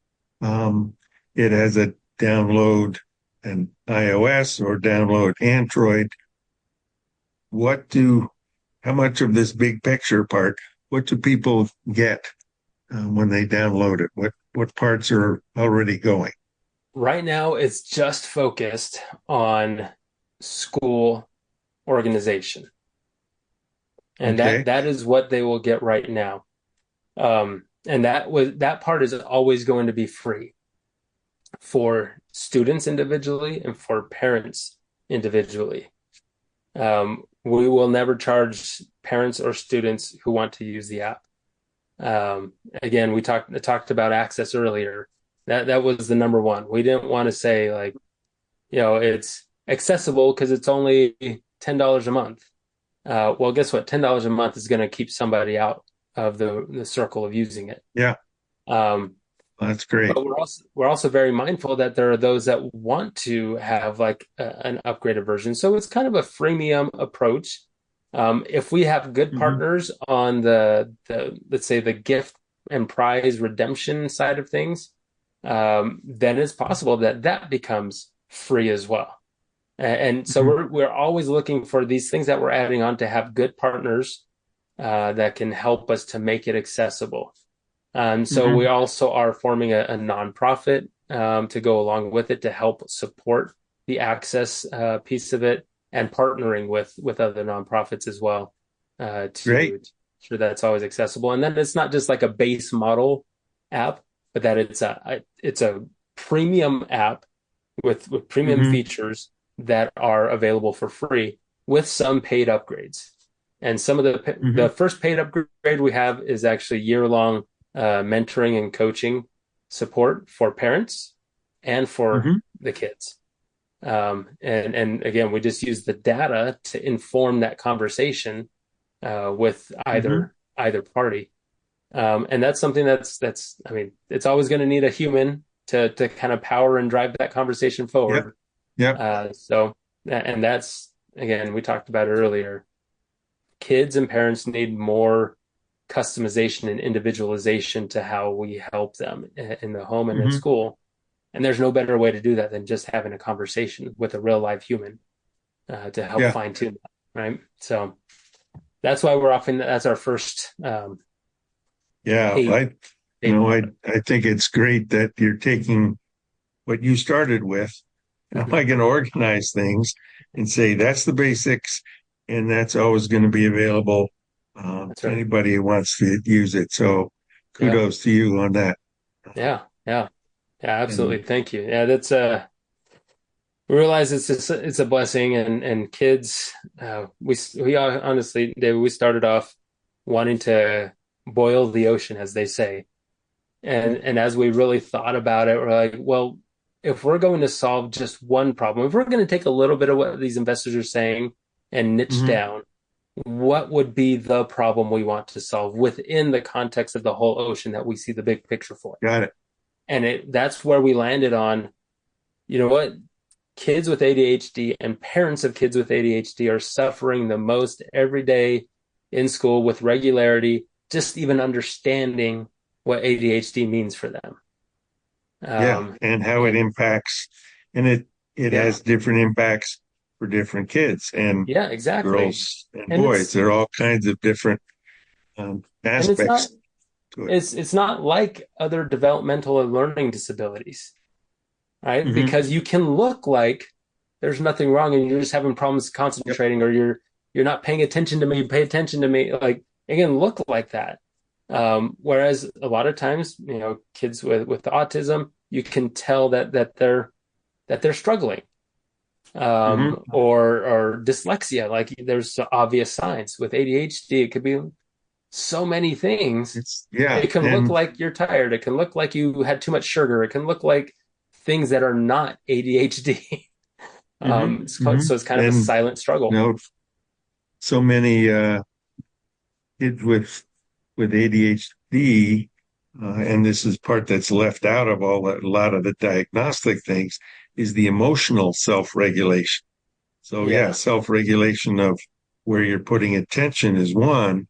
it has a download an iOS or download Android. What do, how much of this big picture part, what do people get when they download it? What parts are already going? right now it's just focused on school organization. And that Okay. that is what they will get right now. And that part is always going to be free for students individually and for parents individually. we will never charge parents or students who want to use the app. Again, we talked about access earlier. That was the number one. We didn't want to say like, it's accessible because it's only $10 a month. Well, guess what? $10 a month is going to keep somebody out of the circle of using it. Yeah, Um, that's great. but we're also very mindful that there are those that want to have like an upgraded version. So it's kind of a freemium approach. If we have good partners on the let's say the gift and prize redemption side of things, then it's possible that that becomes free as well. And so we're always looking for these things that we're adding on to have good partners that can help us to make it accessible. So we also are forming a nonprofit to go along with it to help support the access piece of it, and partnering with other nonprofits as well to sure that's always accessible. And then it's not just like a base model app, but that it's a premium app with premium features that are available for free with some paid upgrades. And some of the first paid upgrade we have is actually year-long mentoring and coaching support for parents and for the kids. And again, we just use the data to inform that conversation with either party. And that's something that's I mean, it's always going to need a human to kind of power and drive that conversation forward. So, and that's, again, we talked about it earlier. Kids and parents need more customization and individualization to how we help them in the home and in school. And there's no better way to do that than just having a conversation with a real live human to help fine tune that, right? So that's why that's our first. I think it's great that you're taking what you started with. Now I can organize things and say that's the basics, and that's always going to be available to anybody who wants to use it. So kudos to you on that. Yeah, absolutely. Thank you. Yeah, that's we realize it's a blessing, and kids. We honestly, David, we started off wanting to boil the ocean, as they say, and as we really thought about it, we're like, well, if we're going to solve just one problem, if we're going to take a little bit of what these investors are saying and niche down, what would be the problem we want to solve within the context of the whole ocean that we see the big picture for? Got it. And that's where we landed on, you know what, kids with ADHD and parents of kids with ADHD are suffering the most every day in school with regularity, just even understanding what ADHD means for them. And how it impacts, and it has different impacts for different kids and girls and boys. There are all kinds of different aspects to it. It's not like other developmental or learning disabilities, right? Because you can look like there's nothing wrong and you're just having problems concentrating, or you're not paying attention to me. Pay attention to me. Like, it can look like that. Whereas a lot of times, kids with autism, you can tell that they're struggling, or dyslexia. Like, there's obvious signs. With ADHD, it could be so many things. It can look like you're tired. It can look like you had too much sugar. It can look like things that are not ADHD. So it's kind of a silent struggle. So many kids with ADHD, and this is part that's left out of a lot of the diagnostic things, is the emotional self-regulation. So self-regulation of where you're putting attention is one,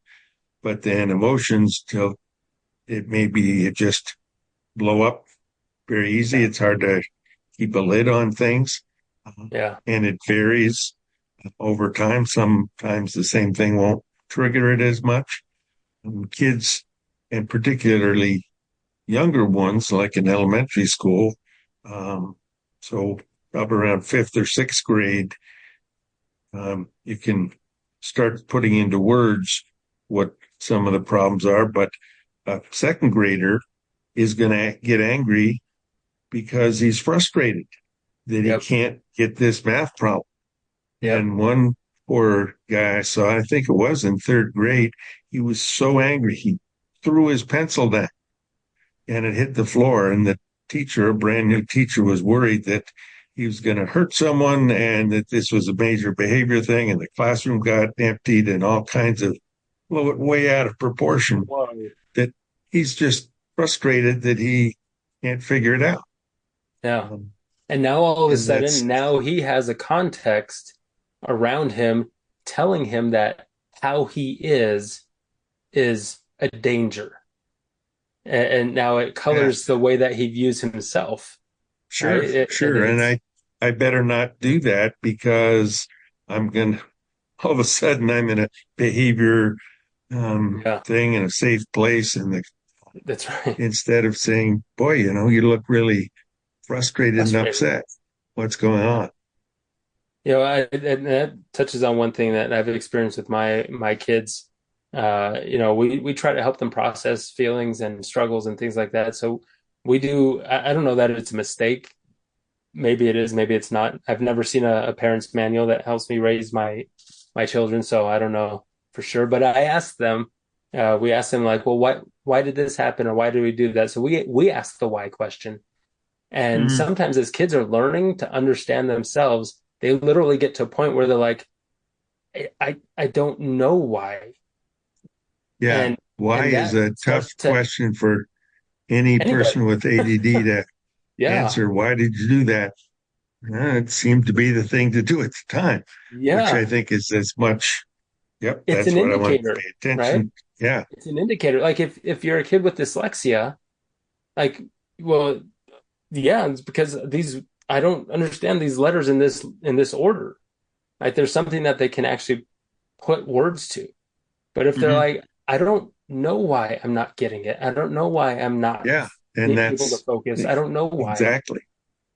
but then emotions, it just blow up very easy. It's hard to keep a lid on things. And it varies over time. Sometimes the same thing won't trigger it as much. Kids, and particularly younger ones, like in elementary school, so up around 5th or 6th grade, you can start putting into words what some of the problems are. But a 2nd grader is going to get angry because he's frustrated that he can't get this math problem. And one poor guy, so I think it was in third grade, he was so angry he threw his pencil down and it hit the floor. And the teacher, a brand new teacher, was worried that he was going to hurt someone and that this was a major behavior thing. And the classroom got emptied and all kinds of blew it way out of proportion. Whoa. That he's just frustrated that he can't figure it out. Yeah. And now all of a And sudden, now he has a context around him telling him that how he is a danger. And now it colors the way that he views himself. Sure, Right? sure. And I better not do that because I'm going to, all of a sudden, I'm in a behavior thing in a safe place. And that's right. Instead of saying, boy, you look really frustrated and upset. What's going on? And that touches on one thing that I've experienced with my kids. We try to help them process feelings and struggles and things like that. So we do. I don't know that it's a mistake. Maybe it is. Maybe it's not. I've never seen a parent's manual that helps me raise my children, so I don't know for sure. But I asked them. We asked them like, well, why did this happen, or why did we do that? So we ask the why question. And sometimes as kids are learning to understand themselves, they literally get to a point where they're like, I don't know why. Yeah. Why is a tough question for any person with ADD to answer. Why did you do that? It seemed to be the thing to do at the time, which I think is as much. Yep, it's that's an what indicator, I want to pay attention. Right? Yeah, it's an indicator. Like if you're a kid with dyslexia, like, well, yeah, it's because I don't understand these letters in this order. Like there's something that they can actually put words to. But if they're like, I don't know why I'm not getting it. I don't know why I'm not and able to focus. I don't know why. Exactly.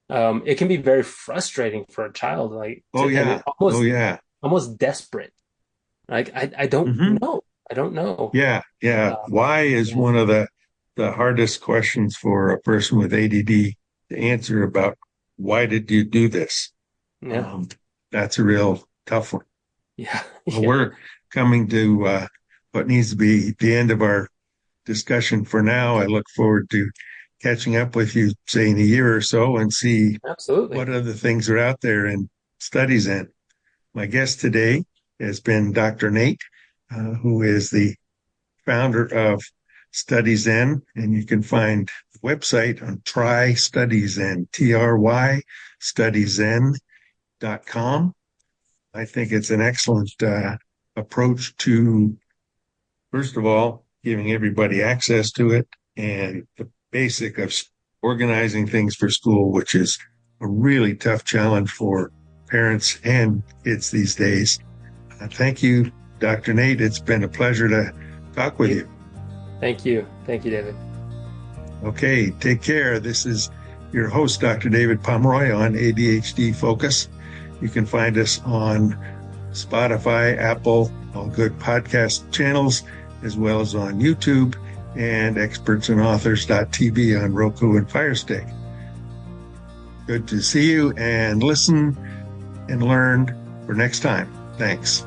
It can be very frustrating for a child, like almost desperate. Like I don't know. I don't know. Yeah. Why is one of the hardest questions for a person with ADD to answer about why did you do this? Yeah. That's a real tough one. Yeah. Well, we're coming to what needs to be the end of our discussion for now. I look forward to catching up with you, say, in a year or so and see what other things are out there in studyzen. My guest today has been Dr. Nate, who is the founder of studyzen, and you can find the website on studyzen, TRY, studyzen.com. I think it's an excellent approach to, first of all, giving everybody access to it and the basic of organizing things for school, which is a really tough challenge for parents and kids these days. Thank you, Dr. Nate. It's been a pleasure to talk with you. Thank you. Thank you, David. Okay, take care. This is your host, Dr. David Pomeroy, on ADHD Focus. You can find us on Spotify, Apple, all good podcast channels, as well as on YouTube and expertsandauthors.tv on Roku and Fire Stick. Good to see you, and listen and learn for next time. Thanks.